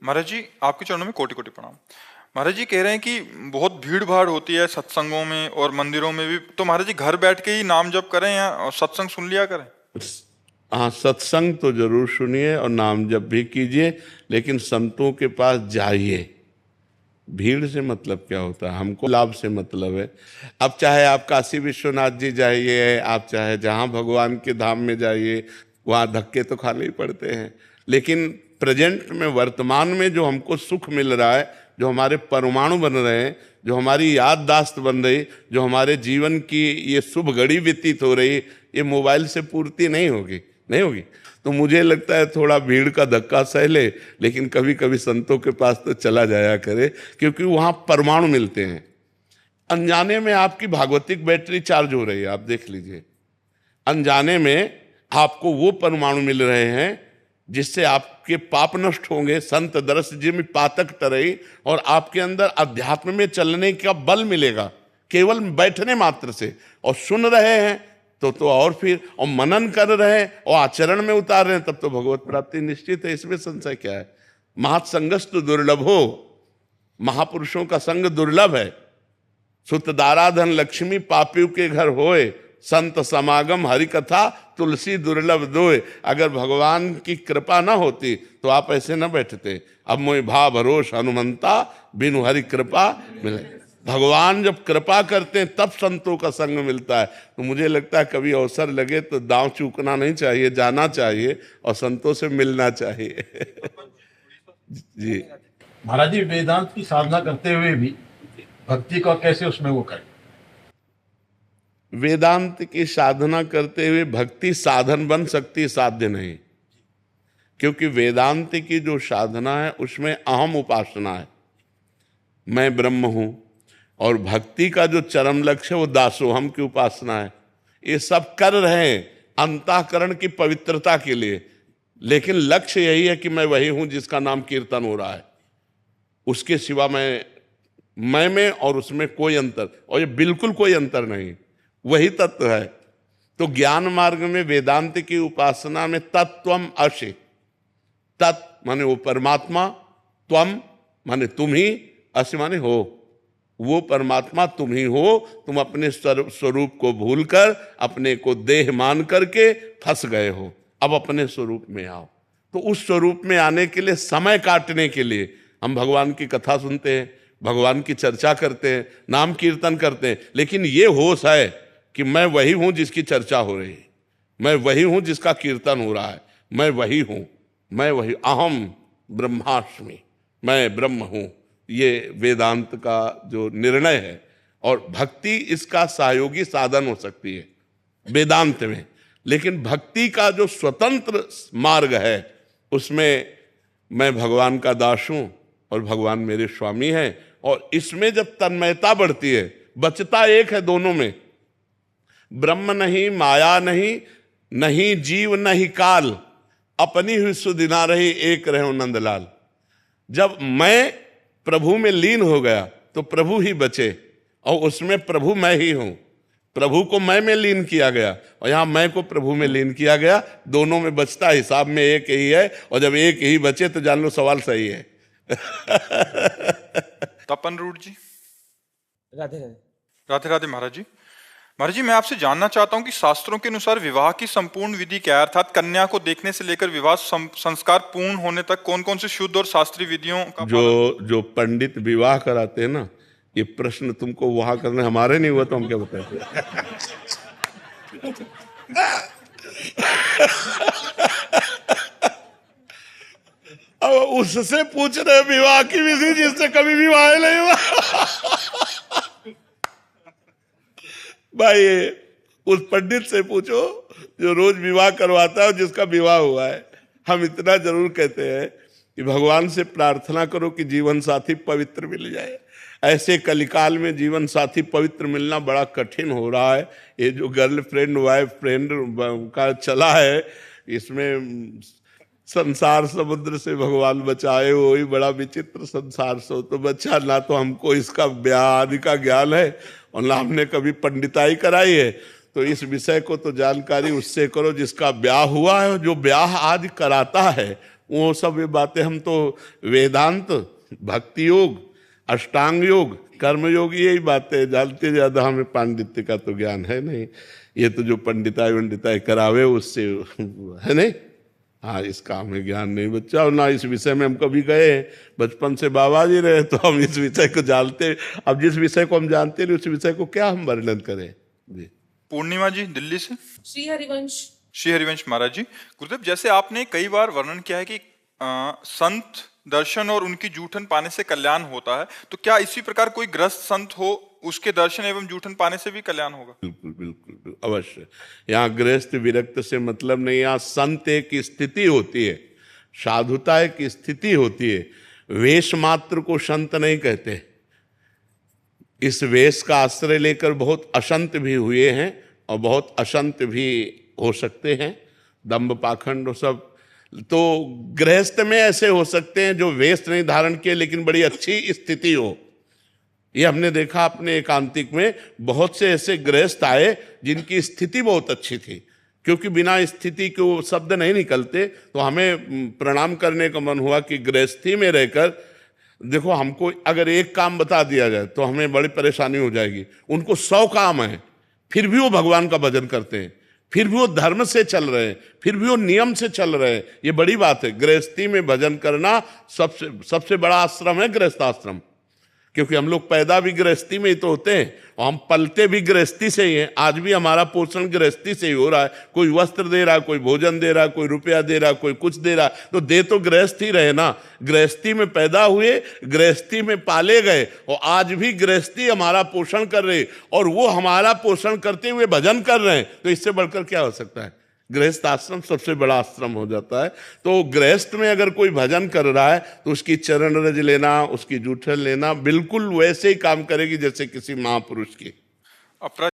महाराज जी, आपके चरणों में कोटि कोटि प्रणाम। महाराज जी कह रहे हैं कि बहुत भीड़ भाड़ होती है सत्संगों में और मंदिरों में भी, तो महाराज जी घर बैठ के ही नाम जप करें या सत्संग सुन लिया करें? हाँ, सत्संग तो जरूर सुनिए और नाम जप भी कीजिए, लेकिन संतों के पास जाइए। भीड़ से मतलब क्या होता है? हमको लाभ से मतलब है। अब चाहे आप काशी विश्वनाथ जी जाइए, आप चाहे जहाँ भगवान के धाम में जाइए, वहाँ धक्के तो खाने ही पड़ते हैं। लेकिन प्रेजेंट में, वर्तमान में जो हमको सुख मिल रहा है, जो हमारे परमाणु बन रहे हैं, जो हमारी याददाश्त बन रही, जो हमारे जीवन की ये शुभ घड़ी व्यतीत हो रही, ये मोबाइल से पूर्ति नहीं होगी, नहीं होगी। तो मुझे लगता है थोड़ा भीड़ का धक्का सह ले, लेकिन कभी कभी संतों के पास तो चला जाया करे, क्योंकि वहाँ परमाणु मिलते हैं। अनजाने में आपकी भागवतिक बैटरी चार्ज हो रही है, आप देख लीजिए। अनजाने में आपको वो परमाणु मिल रहे हैं जिससे आपके पाप नष्ट होंगे। संत दरस जिम पातक तरई, और आपके अंदर अध्यात्म में चलने का बल मिलेगा केवल बैठने मात्र से। और सुन रहे हैं तो और फिर, और मनन कर रहे हैं और आचरण में उतार रहे हैं, तब तो भगवत प्राप्ति निश्चित है। इसमें संशय क्या है? महत्संगस्तु दुर्लभो, महापुरुषों का संग दुर्लभ है। सुतदाराधन लक्ष्मी पापियों के घर होए, संत समागम हरि कथा तुलसी दुर्लभ दोए। अगर भगवान की कृपा ना होती तो आप ऐसे ना बैठते। अब मोहि भा भरोस हनुमंता, बिनु हरि कृपा मिले। भगवान जब कृपा करते हैं तब संतों का संग मिलता है। तो मुझे लगता है कभी अवसर लगे तो दांव चूकना नहीं चाहिए, जाना चाहिए और संतों से मिलना चाहिए। जी महाराज जी, वेदांत की साधना करते हुए भी भक्ति का कैसे उसमें वो करें? वेदांत की साधना करते हुए भक्ति साधन बन सकती है, साध्य नहीं। क्योंकि वेदांत की जो साधना है उसमें अहम उपासना है, मैं ब्रह्म हूं। और भक्ति का जो चरम लक्ष्य है वो दासोहम की उपासना है। ये सब कर रहे हैं अंतःकरण की पवित्रता के लिए, लेकिन लक्ष्य यही है कि मैं वही हूं जिसका नाम कीर्तन हो रहा है। उसके सिवा मैं में और उसमें कोई अंतर, और ये बिल्कुल कोई अंतर नहीं, वही तत्व है। तो ज्ञान मार्ग में वेदांत की उपासना में तत्वम अशि, तत् माने वो परमात्मा, त्वम माने तुम ही, अशि माने हो, वो परमात्मा तुम ही हो। तुम अपने स्वरूप को भूलकर अपने को देह मान करके फंस गए हो। अब अपने स्वरूप में आओ। तो उस स्वरूप में आने के लिए, समय काटने के लिए हम भगवान की कथा सुनते हैं, भगवान की चर्चा करते हैं, नाम कीर्तन करते हैं। लेकिन ये होश है कि मैं वही हूं जिसकी चर्चा हो रही है, मैं वही हूं जिसका कीर्तन हो रहा है, मैं वही हूं, मैं वही, अहम ब्रह्मास्मि, मैं ब्रह्म हूं। ये वेदांत का जो निर्णय है। और भक्ति इसका सहयोगी साधन हो सकती है वेदांत में। लेकिन भक्ति का जो स्वतंत्र मार्ग है उसमें मैं भगवान का दास हूं और भगवान मेरे स्वामी हैं। और इसमें जब तन्मयता बढ़ती है, बचता एक है दोनों में, ब्रह्म नहीं, माया नहीं, नहीं जीव नहीं काल, अपनी हुई सुदिना रही, एक रहे नंदलाल। जब मैं प्रभु में लीन हो गया तो प्रभु ही बचे, और उसमें प्रभु मैं ही हूं। प्रभु को मैं में लीन किया गया और यहां मैं को प्रभु में लीन किया गया। दोनों में बचता हिसाब में एक ही है, और जब एक ही बचे तो जान लो सवाल सही है। तपन रूट जी, राधे राधे। राधे राधे। महाराज जी, महाराज जी मैं आपसे जानना चाहता हूं कि शास्त्रों के अनुसार विवाह की संपूर्ण विधि क्या है, अर्थात कन्या को देखने से लेकर विवाह संस्कार पूर्ण होने तक कौन कौन से शुद्ध और शास्त्रीय विधियों का जो पंडित विवाह कराते हैं ना, ये प्रश्न तुमको वहां करने, हमारे नहीं हुआ तो हम क्या बताएं। अब उससे पूछ रहे विवाह की विधि जिससे कभी विवाह नहीं हुआ। भाई उस पंडित से पूछो जो रोज विवाह करवाता है और जिसका विवाह हुआ है। हम इतना जरूर कहते हैं कि भगवान से प्रार्थना करो कि जीवन साथी पवित्र मिल जाए। ऐसे कलिकाल में जीवन साथी पवित्र मिलना बड़ा कठिन हो रहा है। ये जो गर्लफ्रेंड वाइफ फ्रेंड का चला है, इसमें संसार समुद्र से भगवान बचाए, वही बड़ा विचित्र संसार से तो बचा। ना तो हमको इसका ब्याह आदि का ज्ञान है और ना हमने कभी पंडिताई कराई है। तो इस विषय को तो जानकारी उससे करो जिसका ब्याह हुआ है। जो ब्याह आज कराता है वो सब ये बातें हम तो वेदांत, भक्ति योग, अष्टांग योग, कर्म योग, यही बातें जानते, ज्यादा हमें पांडित्य का तो ज्ञान है नहीं। ये तो जो पंडिताई वंडिताई करावे उससे है नहीं। हाँ, इसका हमें ज्ञान नहीं बच्चा, और ना इस विषय में हम कभी गए। बचपन से बाबा जी रहे तो हम इस विषय को जानते। अब जिस विषय को हम जानते नहीं उस विषय को क्या हम वर्णन करें जी। पूर्णिमा जी दिल्ली से। श्री हरिवंश। श्री हरिवंश महाराज जी, गुरुदेव जैसे आपने कई बार वर्णन किया है कि संत दर्शन और उनकी जूठन पाने से कल्याण होता है, तो क्या इसी प्रकार कोई ग्रस्त संत हो उसके दर्शन एवं जूठन पाने से भी कल्याण होगा? बिल्कुल बिल्कुल अवश्य। यहाँ गृहस्थ विरक्त से मतलब नहीं, यहाँ संत एक स्थिति होती है, साधुता एक स्थिति होती है। वेश मात्र को संत नहीं कहते। इस वेश का आश्रय लेकर बहुत असंत भी हुए हैं और बहुत असंत भी हो सकते हैं, दंभ पाखंड सब। तो गृहस्थ में ऐसे हो सकते हैं जो वेश नहीं धारण किए लेकिन बड़ी अच्छी स्थिति हो। ये हमने देखा अपने एकांतिक में, बहुत से ऐसे गृहस्थ आए जिनकी स्थिति बहुत अच्छी थी, क्योंकि बिना स्थिति के वो शब्द नहीं निकलते। तो हमें प्रणाम करने का मन हुआ कि गृहस्थी में रहकर देखो, हमको अगर एक काम बता दिया जाए तो हमें बड़ी परेशानी हो जाएगी। उनको 100 काम है, फिर भी वो भगवान का भजन करते हैं, फिर भी वो धर्म से चल रहे हैं, फिर भी वो नियम से चल रहे हैं। ये बड़ी बात है। गृहस्थी में भजन करना सबसे बड़ा आश्रम है गृहस्थ आश्रम, क्योंकि हम लोग पैदा भी गृहस्थी में ही तो होते हैं और हम पलते भी गृहस्थी से ही हैं। आज भी हमारा पोषण गृहस्थी से ही हो रहा है। कोई वस्त्र दे रहा है, कोई भोजन दे रहा है, कोई रुपया दे रहा है, कोई कुछ दे रहा है, तो दे तो गृहस्थ ही रहे ना। गृहस्थी में पैदा हुए, गृहस्थी में पाले गए और आज भी गृहस्थी हमारा पोषण कर रही, और वो हमारा पोषण करते हुए भजन कर रहे हैं। तो इससे बढ़कर क्या हो सकता है? गृहस्थ आश्रम सबसे बड़ा आश्रम हो जाता है। तो गृहस्थ में अगर कोई भजन कर रहा है तो उसकी चरण रज लेना, उसकी जूठन लेना बिल्कुल वैसे ही काम करेगी जैसे किसी महापुरुष की। अपरा